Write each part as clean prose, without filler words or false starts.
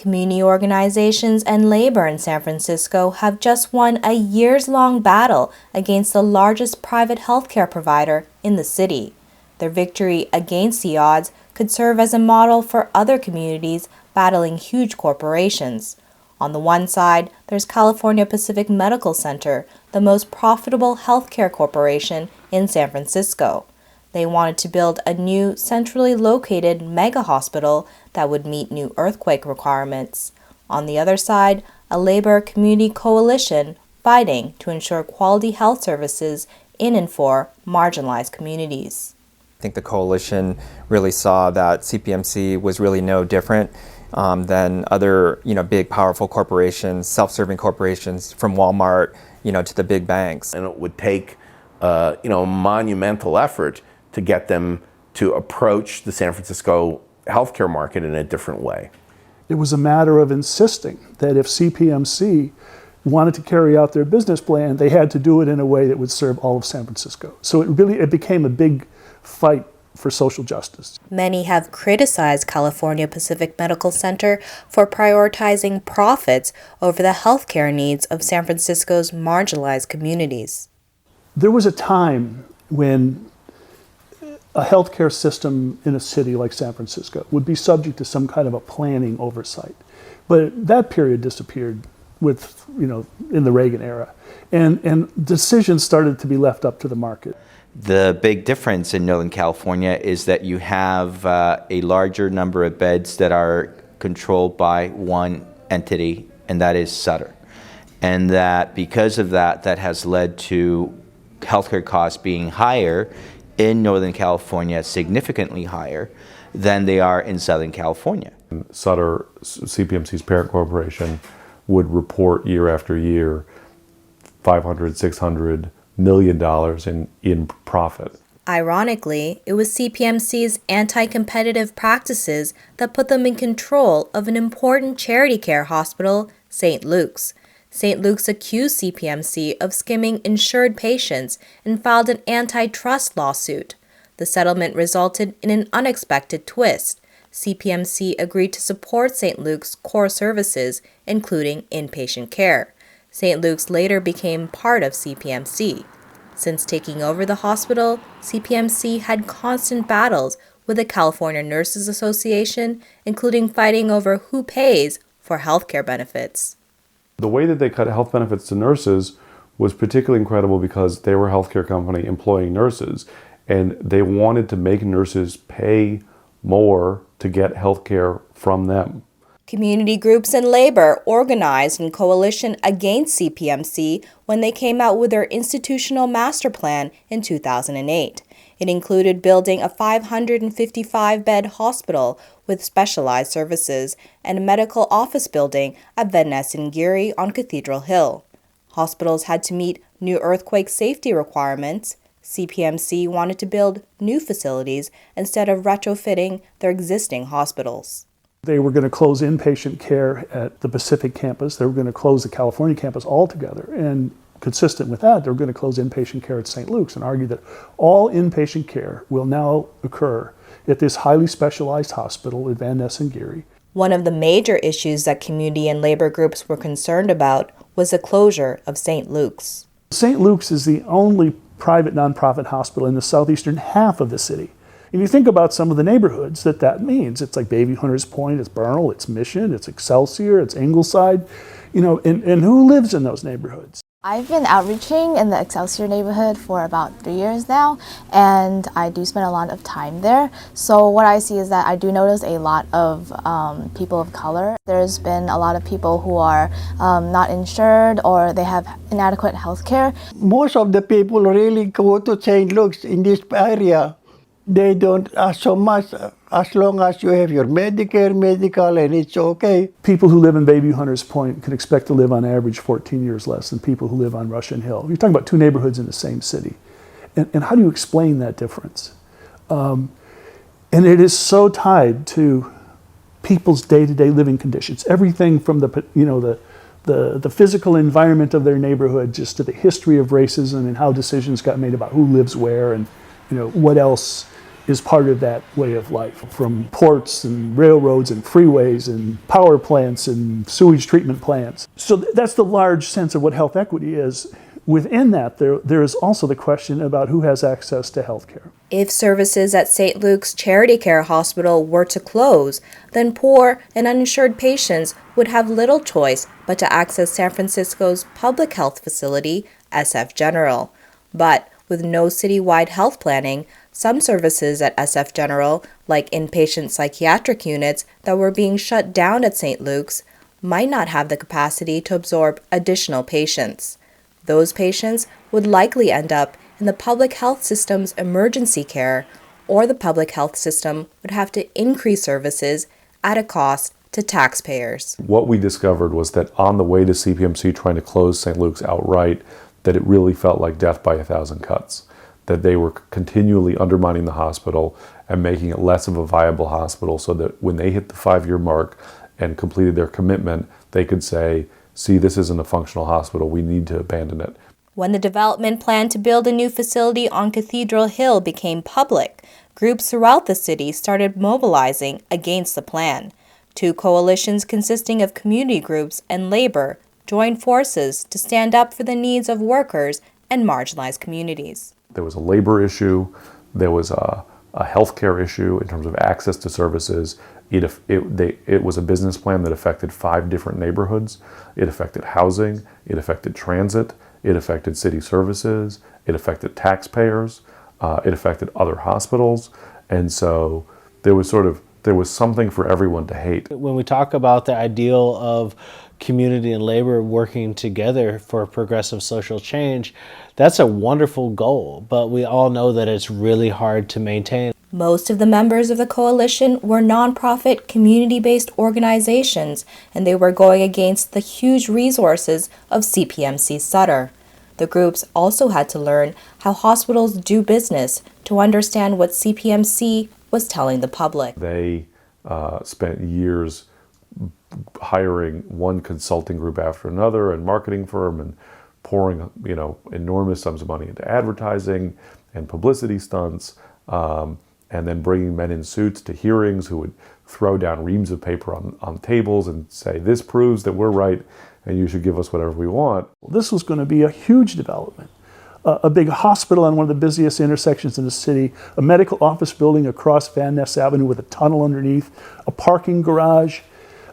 Community organizations and labor in San Francisco have just won a years-long battle against the largest private healthcare provider in the city. Their victory against the odds could serve as a model for other communities battling huge corporations. On the one side, there's California Pacific Medical Center, the most profitable healthcare corporation in San Francisco. They wanted to build a new, centrally located mega hospital that would meet new earthquake requirements. On the other side, a labor community coalition fighting to ensure quality health services in and for marginalized communities. I think the coalition really saw that CPMC was really no different than other, big, powerful corporations, self-serving corporations, from Walmart, to the big banks. And it would take, a monumental effort to get them to approach the San Francisco healthcare market in a different way. It was a matter of insisting that if CPMC wanted to carry out their business plan, they had to do it in a way that would serve all of San Francisco. So it became a big fight for social justice. Many have criticized California Pacific Medical Center for prioritizing profits over the healthcare needs of San Francisco's marginalized communities. There was a time when a healthcare system in a city like San Francisco would be subject to some kind of a planning oversight. But that period disappeared with, in the Reagan era. And decisions started to be left up to the market. The big difference in Northern California is that you have a larger number of beds that are controlled by one entity, and that is Sutter. And that because of that, that has led to healthcare costs being higher in Northern California, significantly higher than they are in Southern California. Sutter, CPMC's parent corporation, would report year after year $500–600 million in profit. Ironically, it was CPMC's anti-competitive practices that put them in control of an important charity care hospital, St. Luke's. St. Luke's accused CPMC of skimming insured patients and filed an antitrust lawsuit. The settlement resulted in an unexpected twist. CPMC agreed to support St. Luke's core services, including inpatient care. St. Luke's later became part of CPMC. Since taking over the hospital, CPMC had constant battles with the California Nurses Association, including fighting over who pays for healthcare benefits. The way that they cut health benefits to nurses was particularly incredible because they were a healthcare company employing nurses, and they wanted to make nurses pay more to get healthcare from them. Community groups and labor organized in coalition against CPMC when they came out with their institutional master plan in 2008. It included building a 555-bed hospital with specialized services and a medical office building at Van Ness and Geary on Cathedral Hill. Hospitals had to meet new earthquake safety requirements. CPMC wanted to build new facilities instead of retrofitting their existing hospitals. They were going to close inpatient care at the Pacific campus. They were going to close the California campus altogether. And consistent with that, they were going to close inpatient care at St. Luke's and argue that all inpatient care will now occur at this highly specialized hospital at Van Ness and Geary. One of the major issues that community and labor groups were concerned about was the closure of St. Luke's. St. Luke's is the only private nonprofit hospital in the southeastern half of the city. And you think about some of the neighborhoods that means. It's like Bayview Hunters Point, it's Bernal, it's Mission, it's Excelsior, it's Ingleside, and who lives in those neighborhoods? I've been outreaching in the Excelsior neighborhood for about 3 years now, and I do spend a lot of time there. So what I see is that I do notice a lot of people of color. There's been a lot of people who are not insured or they have inadequate health care. Most of the people really go to St. Luke's in this area. They don't ask so much as long as you have your Medicare, medical, and it's okay. People who live in Bayview Hunters Point can expect to live on average 14 years less than people who live on Russian Hill. You're talking about two neighborhoods in the same city. And how do you explain that difference? And it is so tied to people's day-to-day living conditions. Everything from the physical environment of their neighborhood just to the history of racism and how decisions got made about who lives where and what else is part of that way of life, from ports and railroads and freeways and power plants and sewage treatment plants. So that's the large sense of what health equity is. Within that, there is also the question about who has access to health care. If services at St. Luke's Charity Care Hospital were to close, then poor and uninsured patients would have little choice but to access San Francisco's public health facility, SF General. But with no citywide health planning, some services at SF General, like inpatient psychiatric units that were being shut down at St. Luke's, might not have the capacity to absorb additional patients. Those patients would likely end up in the public health system's emergency care, or the public health system would have to increase services at a cost to taxpayers. What we discovered was that on the way to CPMC trying to close St. Luke's outright, that it really felt like death by 1,000 cuts, that they were continually undermining the hospital and making it less of a viable hospital, so that when they hit the 5-year mark and completed their commitment, they could say, see, this isn't a functional hospital, we need to abandon it. When the development plan to build a new facility on Cathedral Hill became public, groups throughout the city started mobilizing against the plan. 2 coalitions consisting of community groups and labor joined forces to stand up for the needs of workers and marginalized communities. There was a labor issue, there was a healthcare issue in terms of access to services. It was a business plan that affected 5 different neighborhoods. It affected housing, it affected transit, it affected city services, it affected taxpayers, it affected other hospitals, and so there was something for everyone to hate. When we talk about the ideal of community and labor working together for progressive social change, that's a wonderful goal, but we all know that it's really hard to maintain. Most of the members of the coalition were nonprofit, community-based organizations, and they were going against the huge resources of CPMC Sutter. The groups also had to learn how hospitals do business to understand what CPMC was telling the public. They spent years hiring one consulting group after another and marketing firm and pouring enormous sums of money into advertising and publicity stunts, and then bringing men in suits to hearings who would throw down reams of paper on tables and say, this proves that we're right and you should give us whatever we want. This was going to be a huge development. A big hospital on one of the busiest intersections in the city, a medical office building across Van Ness Avenue with a tunnel underneath, a parking garage.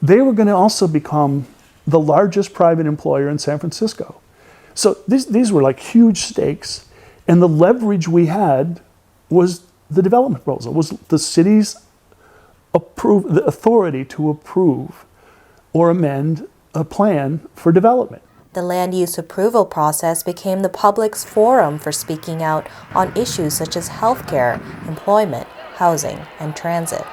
They were going to also become the largest private employer in San Francisco. So these were like huge stakes, and the leverage we had was the development proposal, was the city's the authority to approve or amend a plan for development. The land use approval process became the public's forum for speaking out on issues such as healthcare, employment, housing, and transit.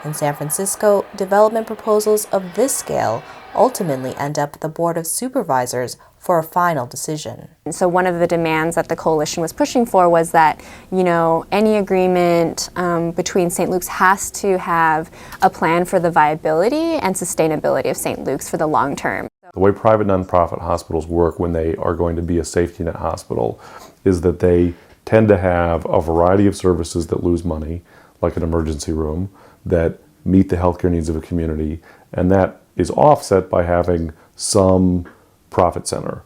In San Francisco, development proposals of this scale ultimately end up at the Board of Supervisors for a final decision. So one of the demands that the coalition was pushing for was that, any agreement between St. Luke's has to have a plan for the viability and sustainability of St. Luke's for the long term. The way private nonprofit hospitals work when they are going to be a safety net hospital is that they tend to have a variety of services that lose money, like an emergency room, that meet the healthcare needs of a community, and that is offset by having some profit center.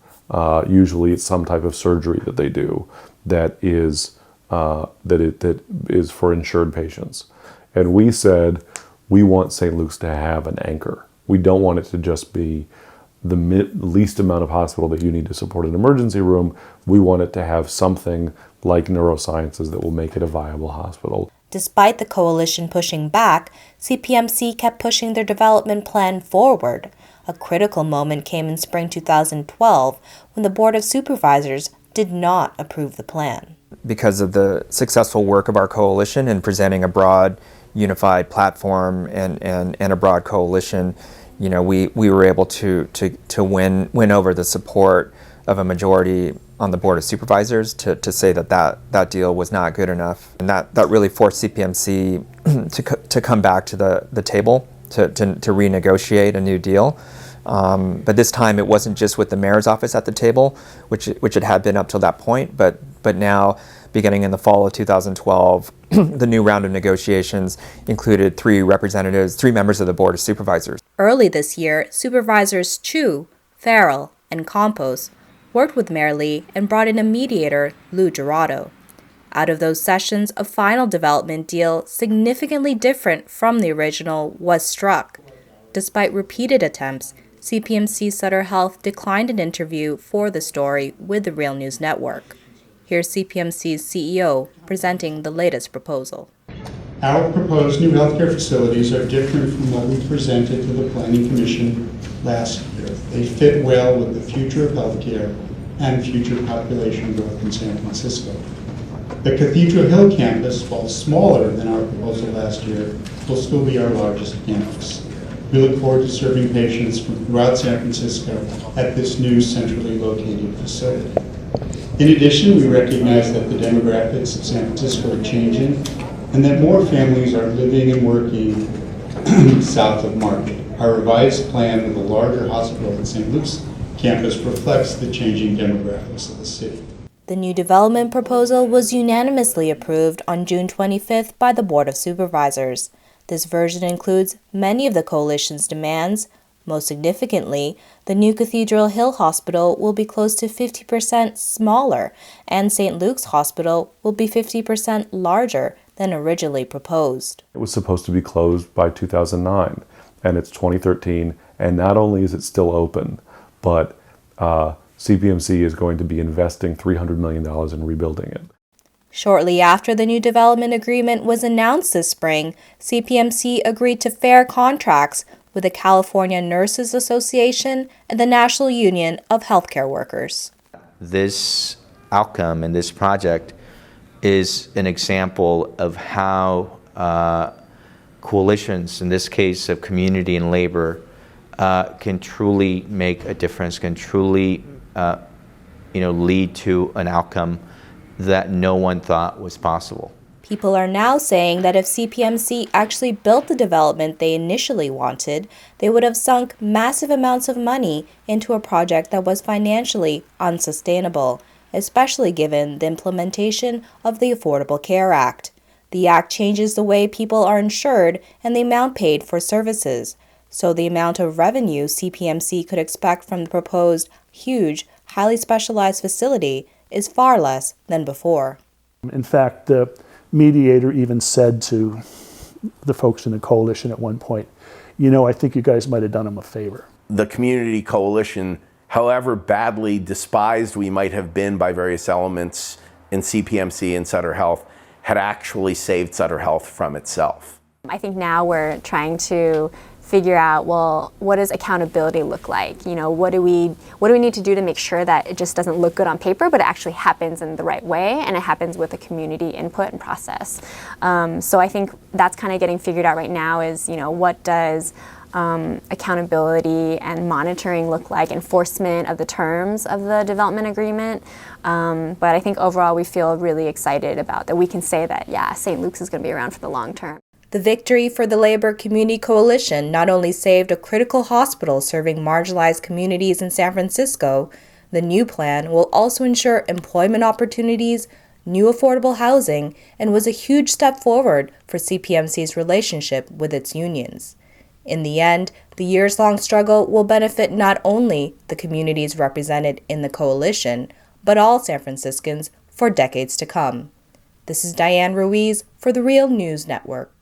Usually it's some type of surgery that they do that is for insured patients. And we said, we want St. Luke's to have an anchor. We don't want it to just be the least amount of hospital that you need to support an emergency room. We want it to have something like neurosciences that will make it a viable hospital. Despite the coalition pushing back, CPMC kept pushing their development plan forward. A critical moment came in spring 2012 when the Board of Supervisors did not approve the plan. Because of the successful work of our coalition in presenting a broad, unified platform and a broad coalition, we were able to win over the support of a majority on the Board of Supervisors to say that deal was not good enough. And that really forced CPMC to come back to the table to renegotiate a new deal. But this time it wasn't just with the mayor's office at the table, which it had been up till that point, but now beginning in the fall of 2012. The new round of negotiations included three members of the Board of Supervisors. Early this year, Supervisors Chu, Farrell, and Campos worked with Mayor Lee and brought in a mediator, Lou Gerardo. Out of those sessions, a final development deal significantly different from the original was struck. Despite repeated attempts, CPMC Sutter Health declined an interview for the story with the Real News Network. Here's CPMC's CEO presenting the latest proposal. Our proposed new healthcare facilities are different from what we presented to the Planning Commission last year. They fit well with the future of healthcare and future population growth in San Francisco. The Cathedral Hill campus, while smaller than our proposal last year, will still be our largest campus. We look forward to serving patients from throughout San Francisco at this new centrally located facility. In addition, we recognize that the demographics of San Francisco are changing and that more families are living and working south of Market. Our revised plan with a larger hospital at St. Luke's campus reflects the changing demographics of the city. The new development proposal was unanimously approved on June 25th by the Board of Supervisors. This version includes many of the coalition's demands. Most significantly, the new Cathedral Hill Hospital will be close to 50% smaller, and St. Luke's Hospital will be 50% larger than originally proposed. It was supposed to be closed by 2009, and it's 2013, and not only is it still open, but CPMC is going to be investing $300 million in rebuilding it. Shortly after the new development agreement was announced this spring, CPMC agreed to fair contracts with the California Nurses Association and the National Union of Healthcare Workers. This outcome and this project is an example of how coalitions, in this case of community and labor, can truly make a difference, can truly lead to an outcome that no one thought was possible. People are now saying that if CPMC actually built the development they initially wanted, they would have sunk massive amounts of money into a project that was financially unsustainable, especially given the implementation of the Affordable Care Act. The act changes the way people are insured and the amount paid for services. So the amount of revenue CPMC could expect from the proposed huge, highly specialized facility is far less than before. In fact, the mediator even said to the folks in the coalition at one point, I think you guys might have done them a favor. The community coalition, however badly despised we might have been by various elements in CPMC and Sutter Health, had actually saved Sutter Health from itself. I think now we're trying to figure out, well, what does accountability look like? What do we need to do to make sure that it just doesn't look good on paper, but it actually happens in the right way, and it happens with a community input and process. So I think that's kind of getting figured out right now is, what does accountability and monitoring look like, enforcement of the terms of the development agreement. But I think overall we feel really excited about that we can say that, yeah, St. Luke's is going to be around for the long term. The victory for the Labor Community Coalition not only saved a critical hospital serving marginalized communities in San Francisco, the new plan will also ensure employment opportunities, new affordable housing, and was a huge step forward for CPMC's relationship with its unions. In the end, the years-long struggle will benefit not only the communities represented in the coalition, but all San Franciscans for decades to come. This is Diane Ruiz for the Real News Network.